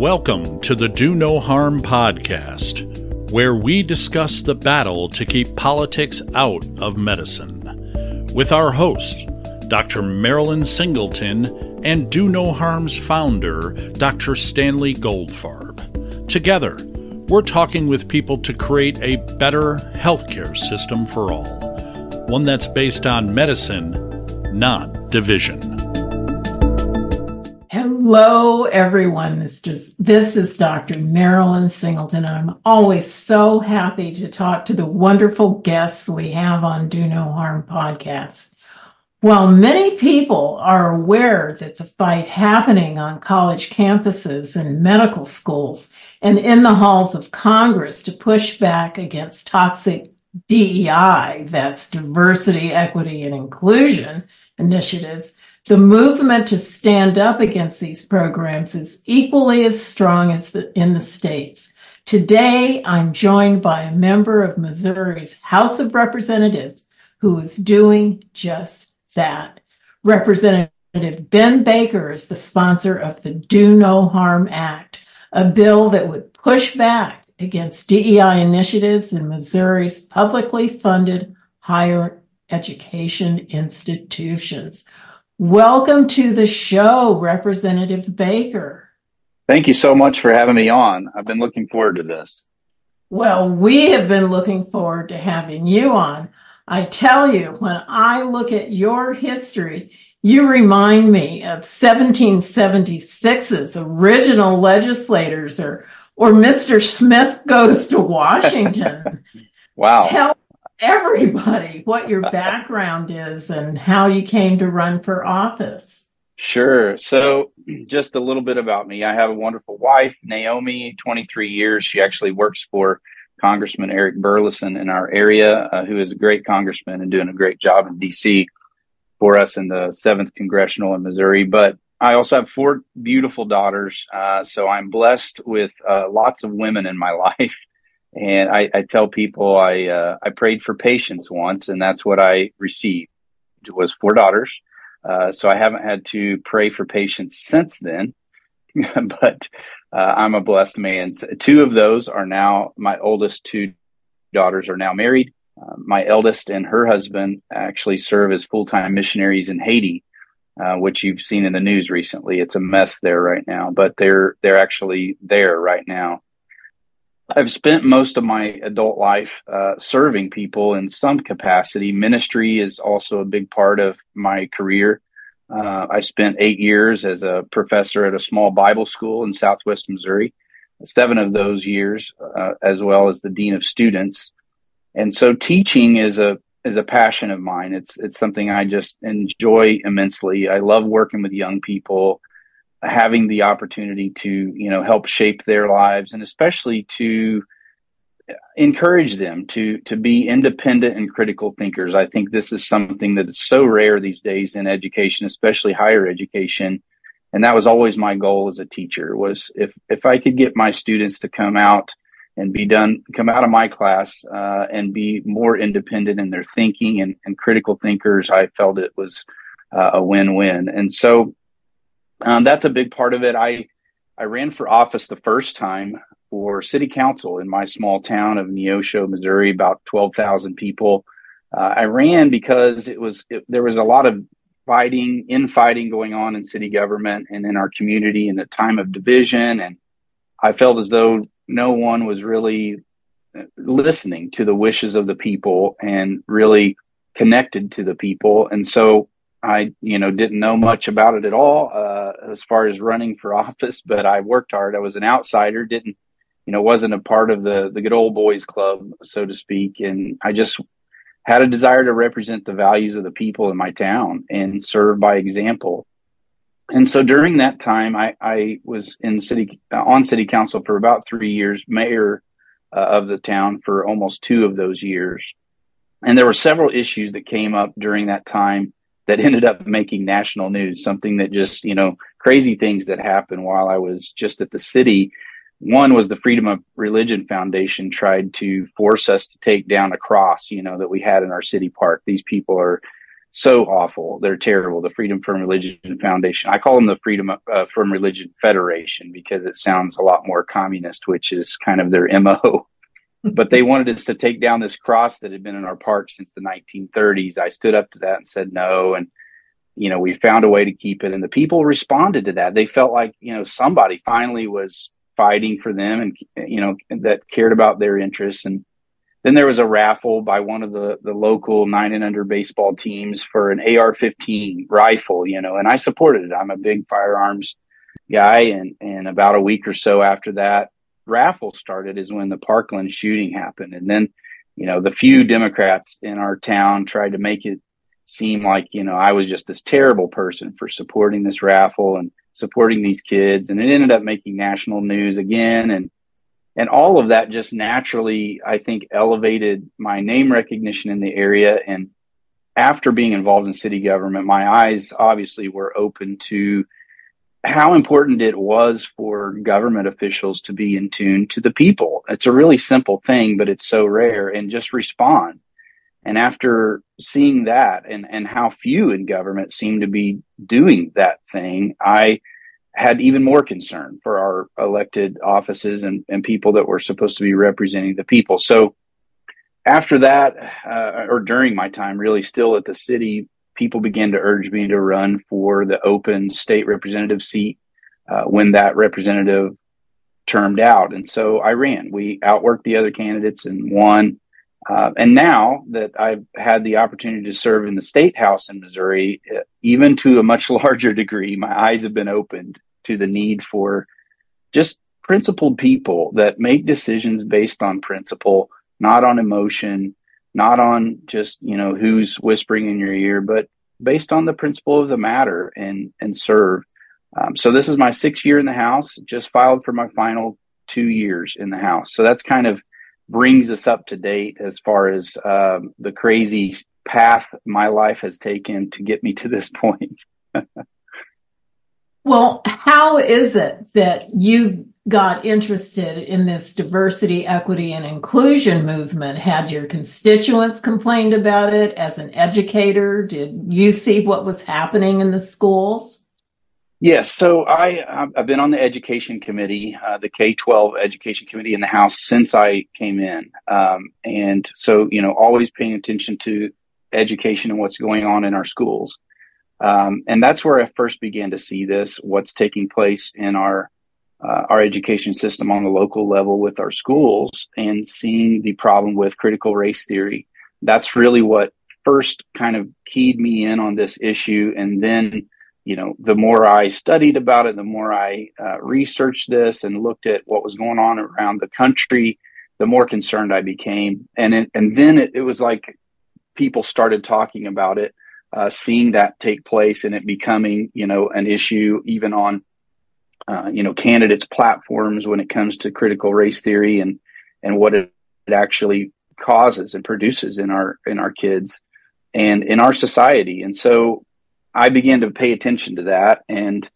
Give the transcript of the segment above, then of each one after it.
Welcome to the Do No Harm podcast, where we discuss the battle to keep politics out of medicine, with our host, Dr. Marilyn Singleton, and Do No Harm's founder, Dr. Stanley Goldfarb. Together, we're talking with people to create a better healthcare system for all, one that's based on medicine, not division. Hello, everyone. This is Dr. Marilyn Singleton. I'm always so happy to talk to the wonderful guests we have on Do No Harm podcast. While many people are aware that the fight happening on college campuses and medical schools and in the halls of Congress to push back against toxic DEI, that's diversity, equity, and inclusion initiatives, the movement to stand up against these programs is equally as strong as in the states. Today, I'm joined by a member of Missouri's House of Representatives who is doing just that. Representative Ben Baker is the sponsor of the Do No Harm Act, a bill that would push back against DEI initiatives in Missouri's publicly funded higher education institutions. Welcome to the show, Representative Baker. Thank you so much for having me on. I've been looking forward to this. Well, we have been looking forward to having you on. I tell you, when I look at your history, you remind me of 1776's original legislators or Mr. Smith Goes to Washington. Wow. Tell everybody what your background is and how you came to run for office. Sure. So just a little bit about me. I have a wonderful wife, Naomi, 23 years. She actually works for Congressman Eric Burleson in our area, who is a great congressman and doing a great job in D.C. for us in the 7th Congressional in Missouri. But I also have 4 beautiful daughters. So I'm blessed with lots of women in my life. And I tell people I prayed for patience once, and that's what I received. It was 4 daughters. So I haven't had to pray for patience since then, but I'm a blessed man. 2 of those are now, my oldest 2 daughters are now married. My eldest and her husband actually serve as full-time missionaries in Haiti, which you've seen in the news recently. It's a mess there right now, but they're actually there right now. I've spent most of my adult life serving people in some capacity. Ministry is also a big part of my career. I spent 8 years as a professor at a small Bible school in Southwest Missouri, 7 of those years, as well as the dean of students. And so teaching is a passion of mine. It's something I just enjoy immensely. I love working with young people, having the opportunity to, help shape their lives, and especially to encourage them to be independent and critical thinkers. I think this is something that is so rare these days in education, especially higher education. And that was always my goal as a teacher, was if I could get my students to come out of my class and be more independent in their thinking and critical thinkers, I felt it was a win-win. And so that's a big part of it. I ran for office the first time for city council in my small town of Neosho, Missouri, about 12,000 people. I ran because there was a lot of infighting going on in city government and in our community in a time of division. And I felt as though no one was really listening to the wishes of the people and really connected to the people. And so I, didn't know much about it at all as far as running for office, but I worked hard. I was an outsider, wasn't a part of the good old boys club, so to speak. And I just had a desire to represent the values of the people in my town and serve by example. And so during that time, I was on city council for about 3 years, mayor of the town for almost 2 of those years. And there were several issues that came up during that time that ended up making national news, something that just, crazy things that happened while I was just at the city. One was the Freedom of Religion Foundation tried to force us to take down a cross, that we had in our city park. These people are so awful. They're terrible. The Freedom from Religion Foundation. I call them the Freedom from Religion Federation because it sounds a lot more communist, which is kind of their MO. But they wanted us to take down this cross that had been in our park since the 1930s. I stood up to that and said no. And, we found a way to keep it. And the people responded to that. They felt like, somebody finally was fighting for them and, that cared about their interests. And then there was a raffle by one of the local 9 and under baseball teams for an AR-15 rifle, and I supported it. I'm a big firearms guy. And about a week or so after that raffle started is when the Parkland shooting happened. And then, the few Democrats in our town tried to make it seem like, I was just this terrible person for supporting this raffle and supporting these kids. And it ended up making national news again. And all of that just naturally, I think, elevated my name recognition in the area. And after being involved in city government, my eyes obviously were open to how important it was for government officials to be in tune to the people. It's a really simple thing, but it's so rare, and just respond. And after seeing that and how few in government seem to be doing that thing, I had even more concern for our elected offices and people that were supposed to be representing the people. So after that, or during my time really still at the city, people began to urge me to run for the open state representative seat when that representative termed out. And so I ran. We outworked the other candidates and won. And now that I've had the opportunity to serve in the state house in Missouri, even to a much larger degree, my eyes have been opened to the need for just principled people that make decisions based on principle, not on emotion, not on just, who's whispering in your ear, but based on the principle of the matter and serve. So this is my 6th year in the House, just filed for my final 2 years in the House. So that's kind of brings us up to date as far as the crazy path my life has taken to get me to this point. Well, how is it that you got interested in this diversity, equity, and inclusion movement? Had your constituents complained about it? As an educator, did you see what was happening in the schools? Yes. So I've been on the education committee, the K-12 education committee in the House since I came in. And so, always paying attention to education and what's going on in our schools. And that's where I first began to see this, what's taking place in our education system on the local level with our schools, and seeing the problem with critical race theory. That's really what first kind of keyed me in on this issue. And then, the more I studied about it, the more I researched this and looked at what was going on around the country, the more concerned I became. And then it was like people started talking about it, seeing that take place, and it becoming, an issue even on, candidates' platforms when it comes to critical race theory and what it actually causes and produces in our kids and in our society. And so I began to pay attention to that. And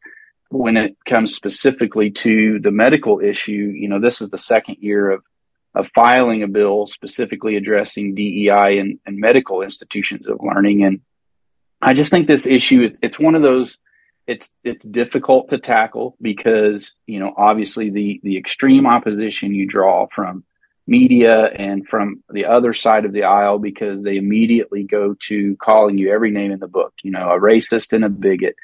when it comes specifically to the medical issue, this is the 2nd year of filing a bill specifically addressing DEI and medical institutions of learning. And I just think this issue, it's one of those, it's difficult to tackle because, obviously the extreme opposition you draw from media and from the other side of the aisle, because they immediately go to calling you every name in the book, a racist and a bigot,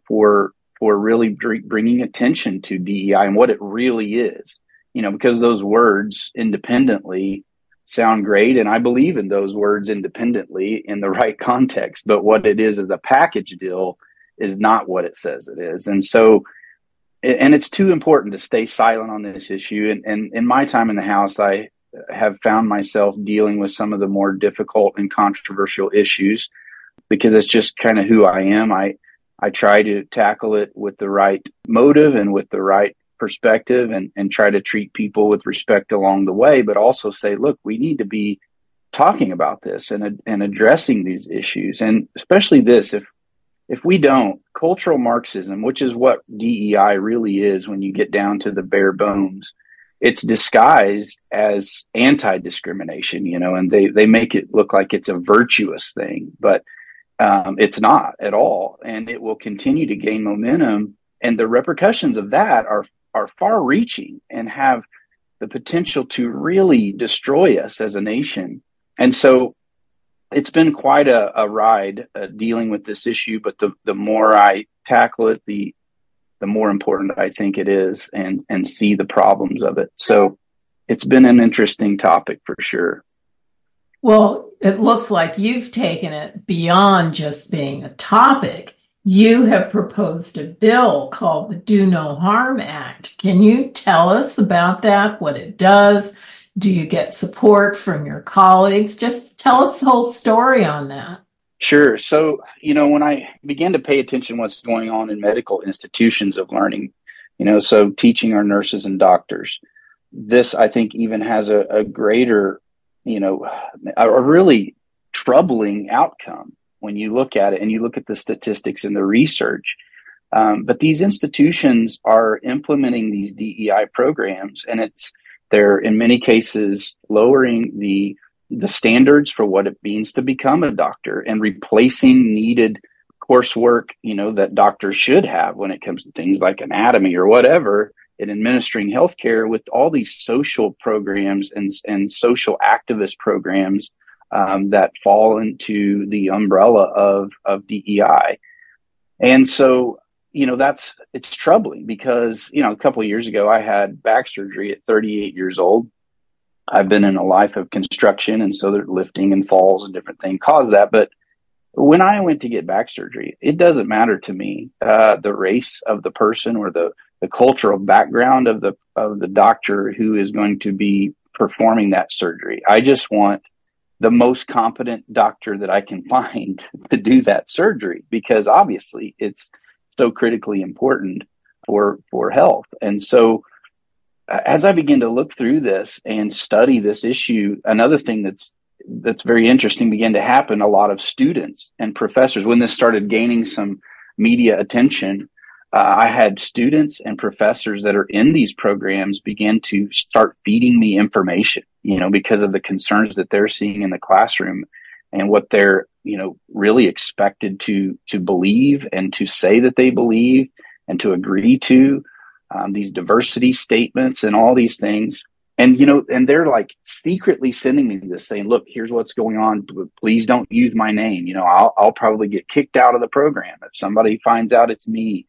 for really bringing attention to DEI and what it really is, because those words independently sound great. And I believe in those words independently in the right context, but what it is as a package deal is not what it says it is. And so, and it's too important to stay silent on this issue. And in my time in the House, I have found myself dealing with some of the more difficult and controversial issues because it's just kind of who I am. I try to tackle it with the right motive and with the right perspective and try to treat people with respect along the way, but also say, look, we need to be talking about this and addressing these issues. And especially this, if we don't, cultural Marxism, which is what DEI really is when you get down to the bare bones, it's disguised as anti-discrimination, and they make it look like it's a virtuous thing. But It's not at all, and it will continue to gain momentum. And the repercussions of that are far-reaching and have the potential to really destroy us as a nation. And so it's been quite a ride dealing with this issue. But the more I tackle it, the more important I think it is, and see the problems of it. So it's been an interesting topic for sure. Well, it looks like you've taken it beyond just being a topic. You have proposed a bill called the Do No Harm Act. Can you tell us about that, what it does? Do you get support from your colleagues? Just tell us the whole story on that. Sure. So, when I began to pay attention to what's going on in medical institutions of learning, so teaching our nurses and doctors, this, I think, even has a greater, a really troubling outcome when you look at it and you look at the statistics and the research. But these institutions are implementing these DEI programs, and they're in many cases lowering the standards for what it means to become a doctor and replacing needed coursework, that doctors should have when it comes to things like anatomy or whatever in administering healthcare, with all these social programs and social activist programs that fall into the umbrella of DEI. And so, it's troubling because, a couple of years ago, I had back surgery at 38 years old. I've been in a life of construction, and so there's lifting and falls and different things cause that. But when I went to get back surgery, it doesn't matter to me the race of the person or the cultural background of the doctor who is going to be performing that surgery. I just want the most competent doctor that I can find to do that surgery, because obviously it's so critically important for health. And so as I begin to look through this and study this issue, another thing that's very interesting began to happen. A lot of students and professors, when this started gaining some media attention, I had students and professors that are in these programs begin to start feeding me information, because of the concerns that they're seeing in the classroom and what they're, really expected to believe and to say that they believe and to agree to, these diversity statements and all these things. And, and they're like secretly sending me this saying, look, here's what's going on. Please don't use my name. I'll probably get kicked out of the program if somebody finds out it's me.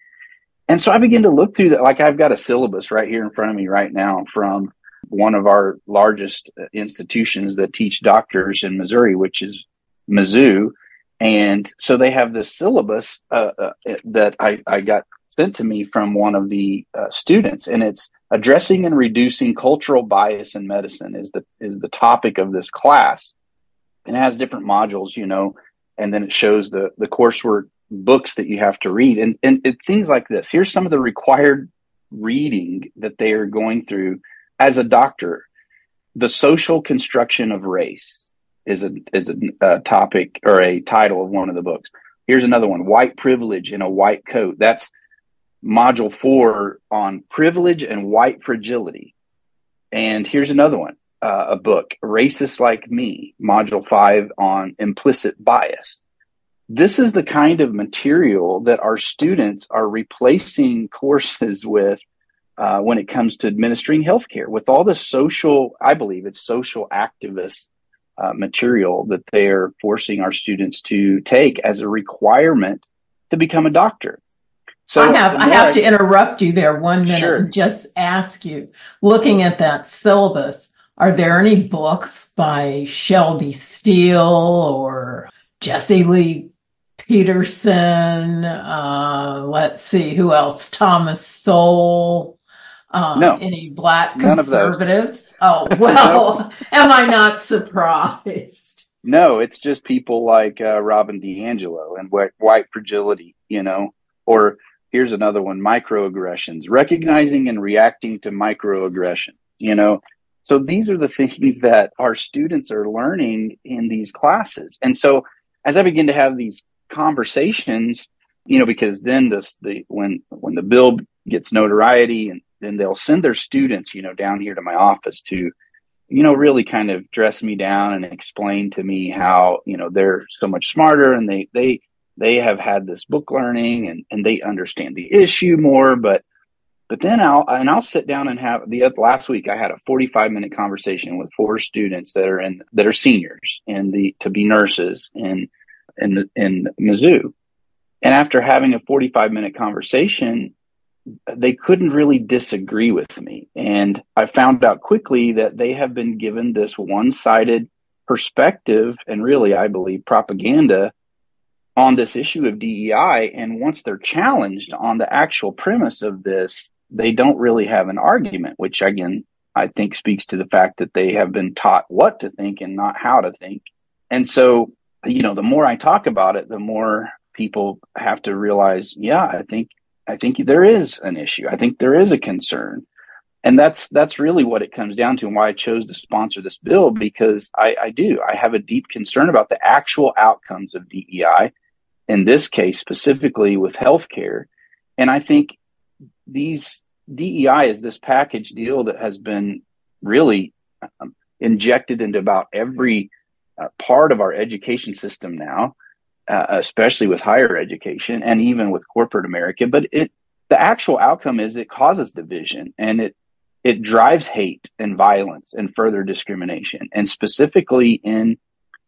And so I begin to look through that. Like, I've got a syllabus right here in front of me right now from one of our largest institutions that teach doctors in Missouri, which is Mizzou. And so they have this syllabus that I got sent to me from one of the students, and it's addressing and reducing cultural bias in medicine is the topic of this class. And it has different modules, and then it shows the coursework books that you have to read and things like this. Here's some of the required reading that they are going through as a doctor. The social construction of race is a topic or a title of one of the books. Here's another one, white privilege in a white coat. That's module 4 on privilege and white fragility. And here's another one, a book, Racist Like Me, module 5 on implicit bias. This is the kind of material that our students are replacing courses with when it comes to administering healthcare, with all the social, I believe it's social activist material that they're forcing our students to take as a requirement to become a doctor. So I have to interrupt you there 1 minute. Sure. And just ask you, looking at that syllabus, are there any books by Shelby Steele or Jesse Lee Peterson? Let's see, who else? Thomas Sowell. No, any Black none of those. conservatives? Oh, well, am I not surprised? No, it's just people like Robin DiAngelo and white fragility, or here's another one, microaggressions, recognizing and reacting to microaggression, So these are the things that our students are learning in these classes. And so as I begin to have these conversations, because then when the bill gets notoriety, and then they'll send their students, down here to my office to really kind of dress me down and explain to me how, they're so much smarter, and they have had this book learning, and they understand the issue more. But then I'll sit down and have last week I had a 45-minute conversation with 4 students that are seniors to be nurses in Mizzou. And after having a 45-minute conversation, they couldn't really disagree with me. And I found out quickly that they have been given this one-sided perspective, and really, I believe, propaganda on this issue of DEI. And once they're challenged on the actual premise of this, they don't really have an argument, which again, I think speaks to the fact that they have been taught what to think and not how to think. And so, the more I talk about it, the more people have to realize, I think there is an issue. I think there is a concern. And that's really what it comes down to, and why I chose to sponsor this bill, because I have a deep concern about the actual outcomes of DEI, in this case, specifically with healthcare. And I think these DEI is this package deal that has been really injected into about every part of our education system now, especially with higher education and even with corporate America. But the actual outcome is it causes division, and it drives hate and violence and further discrimination. And specifically in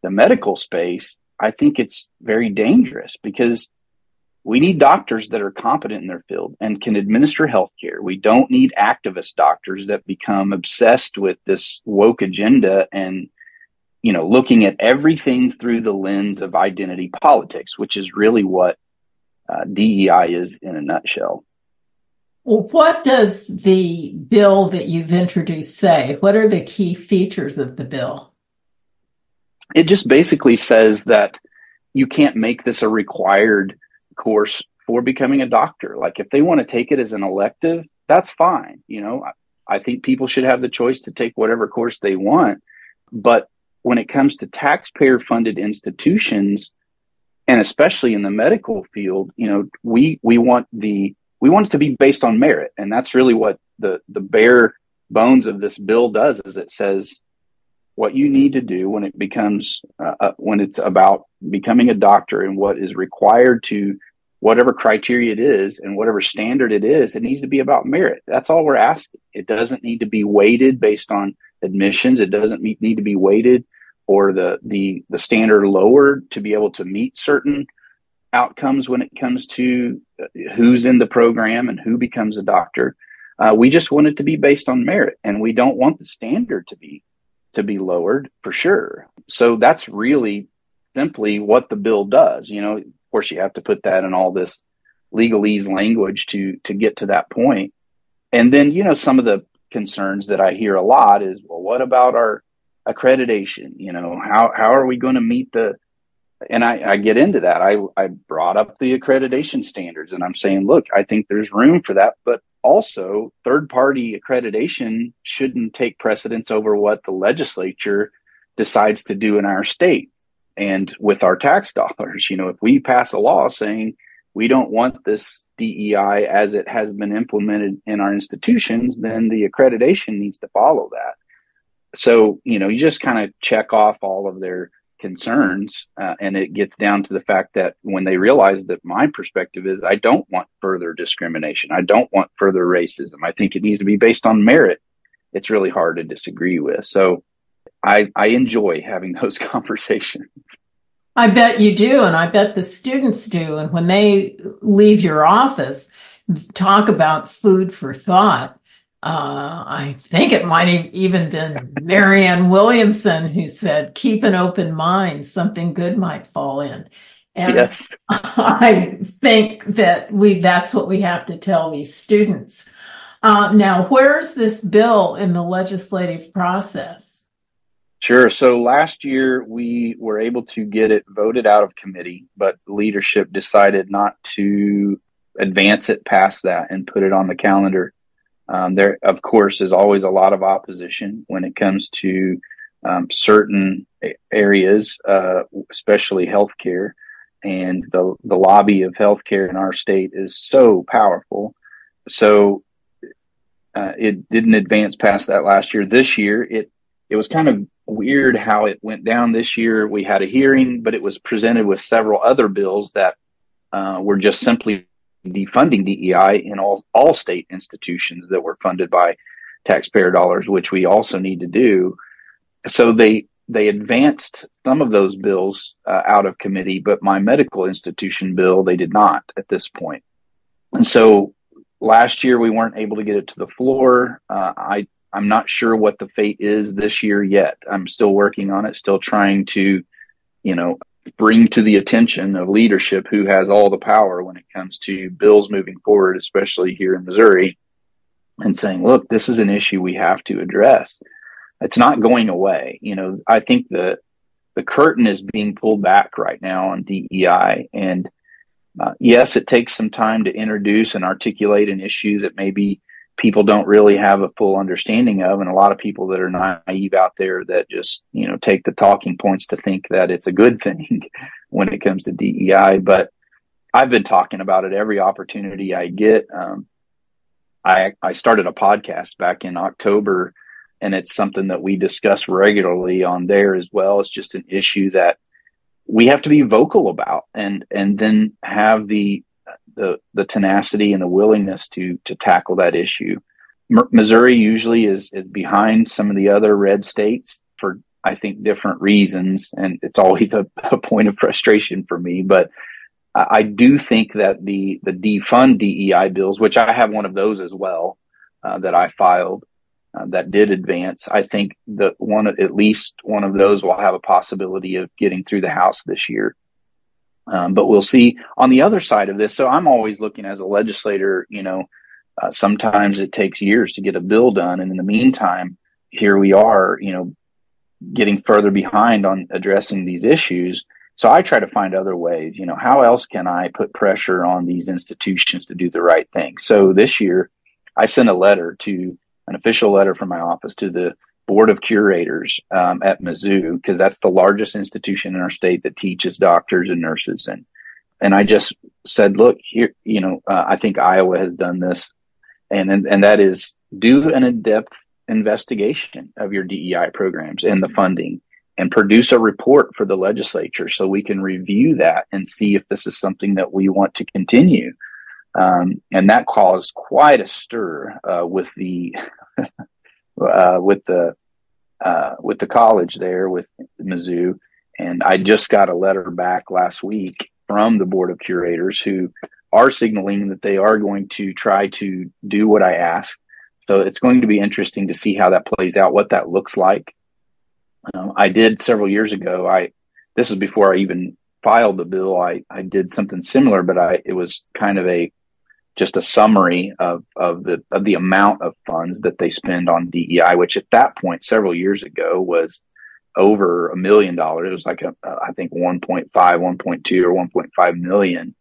the medical space, I think it's very dangerous, because we need doctors that are competent in their field and can administer healthcare. We don't need activist doctors that become obsessed with this woke agenda and, looking at everything through the lens of identity politics, which is really what DEI is in a nutshell. Well, what does the bill that you've introduced say? What are the key features of the bill? It just basically says that you can't make this a required course for becoming a doctor. Like, if they want to take it as an elective, that's fine. I think people should have the choice to take whatever course they want. But when it comes to taxpayer funded institutions, and especially in the medical field, we want it to be based on merit. And that's really what the bare bones of this bill does, is it says what you need to do when it's about becoming a doctor, and what is required to whatever criteria it is and whatever standard it is. It needs to be about merit. That's all we're asking. It doesn't need to be weighted based on admissions. It doesn't need to be weighted or the standard lowered to be able to meet certain outcomes when it comes to who's in the program and who becomes a doctor. We just want it to be based on merit, and we don't want the standard to be lowered, for sure. So that's really simply what the bill does. Of course, you have to put that in all this legalese language to get to that point. And then, some of the concerns that I hear a lot is, well, what about our accreditation? How are we going to meet and I get into that. I brought up the accreditation standards, and I'm saying, look, I think there's room for that, but also third-party accreditation shouldn't take precedence over what the legislature decides to do in our state. And with our tax dollars, if we pass a law saying we don't want this DEI as it has been implemented in our institutions, then the accreditation needs to follow that. So, you just kind of check off all of their concerns, and it gets down to the fact that when they realize that my perspective is, I don't want further discrimination, I don't want further racism, I think it needs to be based on merit, it's really hard to disagree with. So I enjoy having those conversations. I bet you do, and I bet the students do. And when they leave your office, talk about food for thought. I think it might have even been Marianne Williamson who said, keep an open mind, something good might fall in. And yes. I think that that's what we have to tell these students. Now, where's this bill in the legislative process? Sure. So last year we were able to get it voted out of committee, but leadership decided not to advance it past that and put it on the calendar. There, of course, is always a lot of opposition when it comes to certain areas, especially healthcare, and the lobby of healthcare in our state is so powerful. So it didn't advance past that last year. This year, it was kind of weird how it went down this year. We had a hearing, but it was presented with several other bills that were just simply defunding DEI in all state institutions that were funded by taxpayer dollars, which we also need to do. So they advanced some of those bills out of committee, but my medical institution bill, they did not at this point. And so last year we weren't able to get it to the floor. I'm not sure what the fate is this year yet. I'm still working on it, still trying to, bring to the attention of leadership who has all the power when it comes to bills moving forward, especially here in Missouri, and saying, look, this is an issue we have to address. It's not going away. I think the curtain is being pulled back right now on DEI. And yes, it takes some time to introduce and articulate an issue that maybe people don't really have a full understanding of. And a lot of people that are naive out there that just, take the talking points to think that it's a good thing when it comes to DEI. But I've been talking about it every opportunity I get. I started a podcast back in October, and it's something that we discuss regularly on there as well. It's just an issue that we have to be vocal about and then have the tenacity and the willingness to tackle that issue. Missouri usually is behind some of the other red states for, I think, different reasons. And it's always a point of frustration for me. But I do think that the defund DEI bills, which I have one of those as well, that I filed, that did advance. I think that at least one of those will have a possibility of getting through the House this year. But we'll see on the other side of this. So I'm always looking as a legislator, sometimes it takes years to get a bill done. And in the meantime, here we are, getting further behind on addressing these issues. So I try to find other ways, how else can I put pressure on these institutions to do the right thing? So this year I sent an official letter from my office to the Board of Curators at Mizzou, because that's the largest institution in our state that teaches doctors and nurses. And I just said, look, here, I think Iowa has done this, and that is do an in-depth investigation of your DEI programs and the funding, and produce a report for the legislature so we can review that and see if this is something that we want to continue. And that caused quite a stir with the with the college there with Mizzou. And I just got a letter back last week from the Board of Curators who are signaling that they are going to try to do what I asked. So it's going to be interesting to see how that plays out, what that looks like. I did several years ago. This is before I even filed the bill. I did something similar, but it was kind of just a summary of the amount of funds that they spend on DEI, which at that point, several years ago, was over $1 million. It was like I think 1.5, 1.2 or 1.5 million.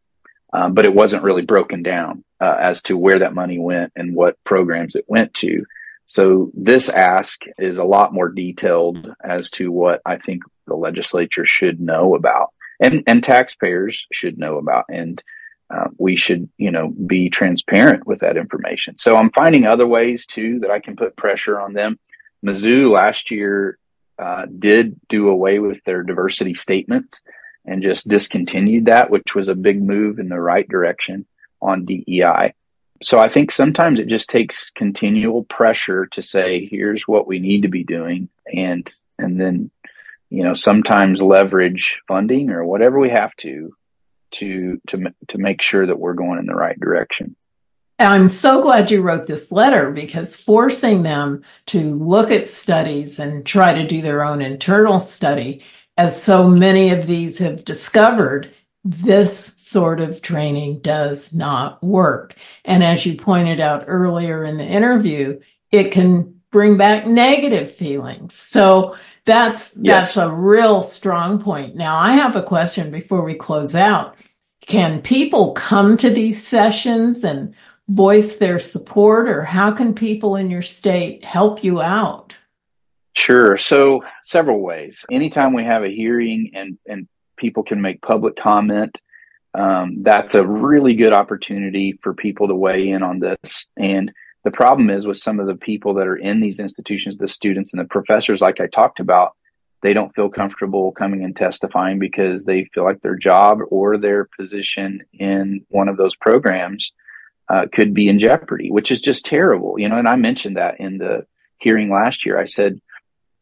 But it wasn't really broken down as to where that money went and what programs it went to. So this ask is a lot more detailed as to what I think the legislature should know about and taxpayers should know about. And we should, be transparent with that information. So I'm finding other ways too that I can put pressure on them. Mizzou last year did do away with their diversity statements and just discontinued that, which was a big move in the right direction on DEI. So I think sometimes it just takes continual pressure to say, here's what we need to be doing. And then, sometimes leverage funding or whatever we have to make sure that we're going in the right direction. I'm so glad you wrote this letter, because forcing them to look at studies and try to do their own internal study, as so many of these have discovered, this sort of training does not work. And as you pointed out earlier in the interview, it can bring back negative feelings. So that's a real strong point. Now, I have a question before we close out. Can people come to these sessions and voice their support, or how can people in your state help you out? Sure. So several ways. Anytime we have a hearing and people can make public comment, that's a really good opportunity for people to weigh in on this. And the problem is with some of the people that are in these institutions, the students and the professors, like I talked about, they don't feel comfortable coming and testifying because they feel like their job or their position in one of those programs could be in jeopardy, which is just terrible. And I mentioned that in the hearing last year. I said,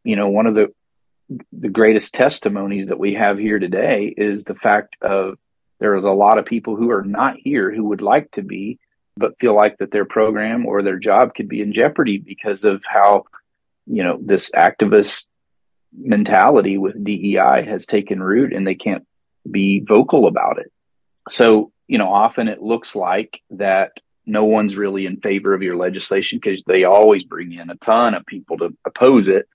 one of the greatest testimonies that we have here today is the fact of there is a lot of people who are not here who would like to be, but feel like that their program or their job could be in jeopardy because of how, this activist mentality with DEI has taken root and they can't be vocal about it. So, often it looks like that no one's really in favor of your legislation because they always bring in a ton of people to oppose it.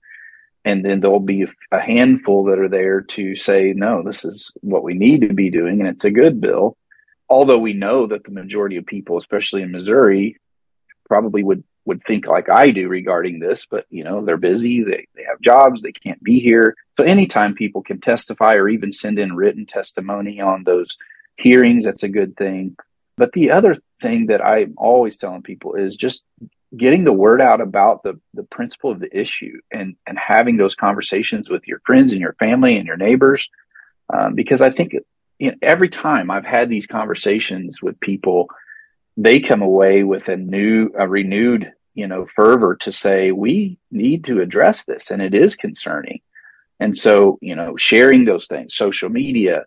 And then there'll be a handful that are there to say, no, this is what we need to be doing. And it's a good bill. Although we know that the majority of people, especially in Missouri, probably would think like I do regarding this, but they're busy, they have jobs, they can't be here. So anytime people can testify or even send in written testimony on those hearings, that's a good thing. But the other thing that I'm always telling people is just getting the word out about the principle of the issue and having those conversations with your friends and your family and your neighbors. Because I think every time I've had these conversations with people, they come away with a renewed, fervor to say, we need to address this. And it is concerning. And so, sharing those things, social media,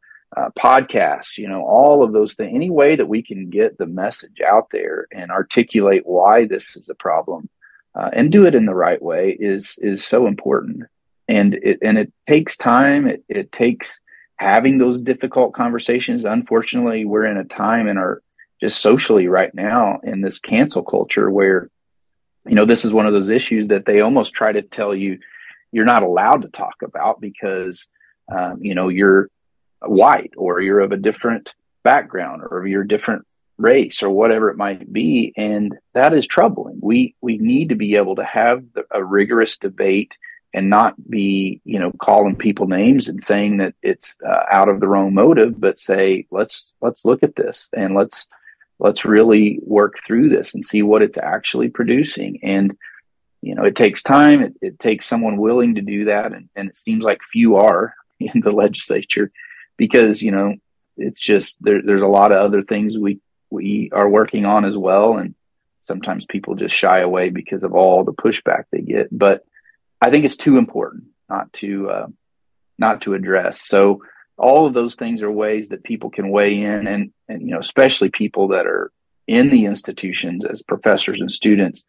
podcasts, all of those things, any way that we can get the message out there and articulate why this is a problem, and do it in the right way is so important. And it takes time. It takes having those difficult conversations. Unfortunately, we're in a time in our just socially right now in this cancel culture where, this is one of those issues that they almost try to tell you you're not allowed to talk about because, you're white or you're of a different background or you're a different race or whatever it might be. And that is troubling. We need to be able to have a rigorous debate and not be, calling people names and saying that it's out of the wrong motive, but say, let's look at this and let's really work through this and see what it's actually producing. And, it takes time. It takes someone willing to do that. And it seems like few are in the legislature because, it's just, there's a lot of other things we are working on as well. And sometimes people just shy away because of all the pushback they get. But I think it's too important not to address. So all of those things are ways that people can weigh in and especially people that are in the institutions as professors and students,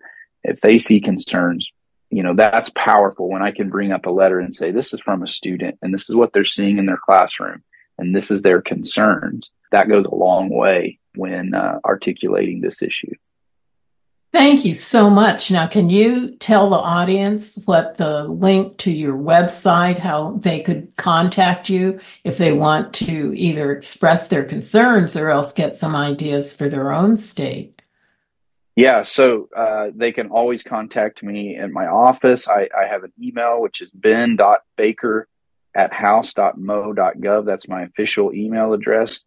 if they see concerns, that's powerful when I can bring up a letter and say, this is from a student and this is what they're seeing in their classroom and this is their concerns. That goes a long way when articulating this issue. Thank you so much. Now, can you tell the audience what the link to your website, how they could contact you if they want to either express their concerns or else get some ideas for their own state? Yeah, so they can always contact me at my office. I have an email, which is ben.baker@house.mo.gov. That's my official email address.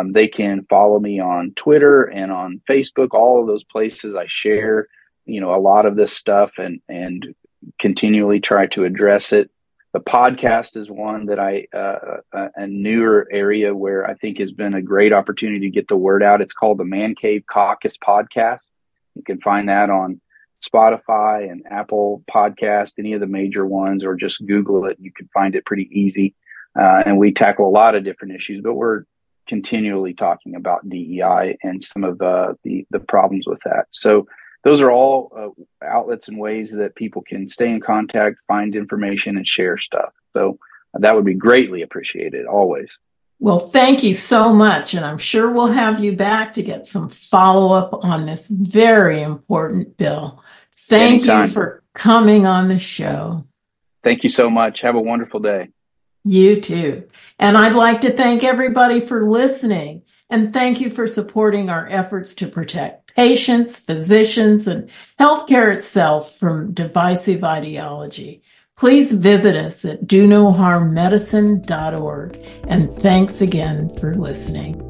They can follow me on Twitter and on Facebook, all of those places. I share, a lot of this stuff and continually try to address it. The podcast is one that a newer area where I think has been a great opportunity to get the word out. It's called the Man Cave Caucus Podcast. You can find that on Spotify and Apple Podcast, any of the major ones, or just Google it. You can find it pretty easy. And we tackle a lot of different issues, but we're continually talking about DEI and some of the problems with that. So those are all outlets and ways that people can stay in contact, find information, and share stuff. So that would be greatly appreciated, always. Well, thank you so much. And I'm sure we'll have you back to get some follow-up on this very important bill. Thank you for coming on the show. Thank you so much. Have a wonderful day. You too. And I'd like to thank everybody for listening. And thank you for supporting our efforts to protect patients, physicians, and healthcare itself from divisive ideology. Please visit us at donoharmmedicine.org. And thanks again for listening.